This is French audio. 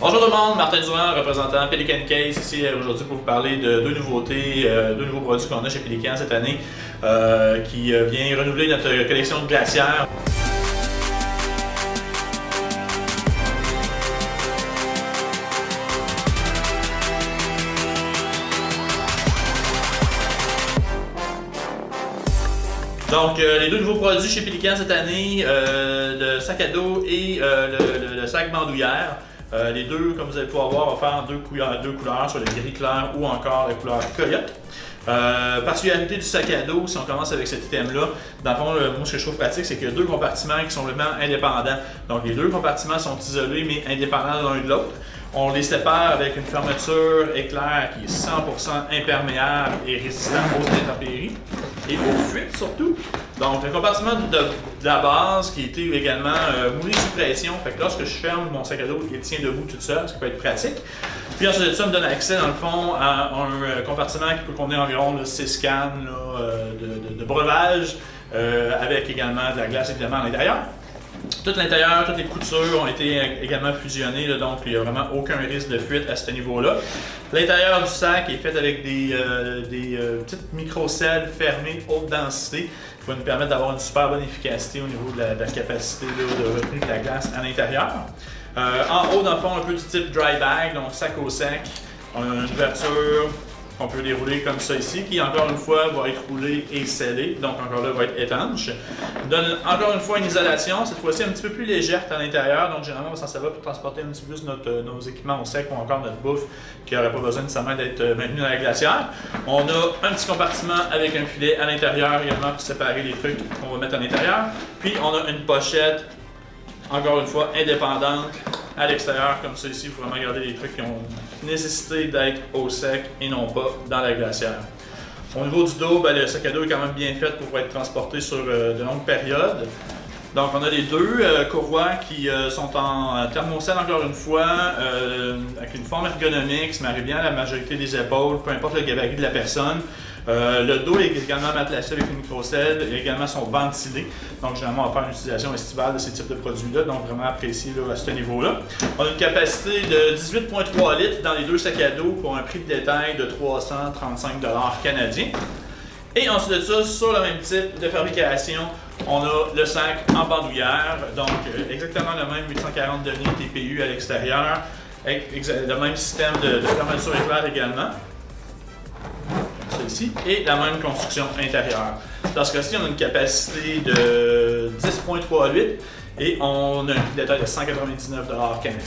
Bonjour tout le monde, Martin Durand, représentant Pelican Case, ici aujourd'hui pour vous parler de deux nouveautés, deux nouveaux produits qu'on a chez Pelican cette année qui vient renouveler notre collection de glacières. Donc, les deux nouveaux produits chez Pelican cette année, le sac à dos et le sac bandoulière. Les deux, comme vous allez pouvoir voir, offrent deux couleurs, soit le gris clair ou encore la couleur coyote. Particularité du sac à dos, si on commence avec cet item-là, dans le fond, moi ce que je trouve pratique, c'est qu'il y a deux compartiments qui sont vraiment indépendants. Donc les deux compartiments sont isolés mais indépendants l'un de l'autre. On les sépare avec une fermeture éclair qui est 100% imperméable et résistant aux intempéries et aux fuites surtout. Donc le compartiment de la base qui était également moulé sous pression, fait que lorsque je ferme mon sac à dos, il tient debout tout seul, ce qui peut être pratique. Puis ensuite de ça, me donne accès dans le fond à un compartiment qui peut contenir environ 6 cannes de breuvage, avec également de la glace évidemment à l'intérieur. Tout l'intérieur, toutes les coutures ont été également fusionnées, là, donc il n'y a vraiment aucun risque de fuite à ce niveau-là. L'intérieur du sac est fait avec des petites micro-selles fermées haute densité qui vont nous permettre d'avoir une super bonne efficacité au niveau de la capacité de retenue de la glace à l'intérieur. En haut, dans le fond, un peu du type dry bag, donc sac au sac. On a une ouverture qu'on peut dérouler comme ça ici, qui encore une fois va être roulée et scellée, donc encore là va être étanche. Donne encore une fois une isolation, cette fois-ci un petit peu plus légère à l'intérieur, donc généralement on va s'en servir pour transporter un petit peu plus nos équipements au sec ou encore notre bouffe qui n'aurait pas besoin nécessairement d'être maintenu dans la glacière. On a un petit compartiment avec un filet à l'intérieur également pour séparer les trucs qu'on va mettre à l'intérieur. Puis on a une pochette, encore une fois indépendante, à l'extérieur, comme ça ici, il faut vraiment garder les trucs qui ont nécessité d'être au sec et non pas dans la glacière. Au niveau du dos, le sac à dos est quand même bien fait pour pouvoir être transporté sur de longues périodes. Donc on a les deux courroies qui sont en thermocelle encore une fois, avec une forme ergonomique, qui se marie bien à la majorité des épaules, peu importe le gabarit de la personne. Le dos est également matelassé avec une microcelle et également sont ventilés. Donc généralement on va faire une utilisation estivale de ces types de produits-là, donc vraiment apprécié là, à ce niveau-là. On a une capacité de 18,3 litres dans les deux sacs à dos pour un prix de détail de 335 $ canadiens. Et ensuite de ça, sur le même type de fabrication, on a le sac en bandoulière, donc exactement le même 840 deniers TPU à l'extérieur, le même système de fermeture éclair également. Ici, et la même construction intérieure. Dans ce cas-ci, on a une capacité de 10,3 litres et on a un prix de détail de 199 $ canadiens.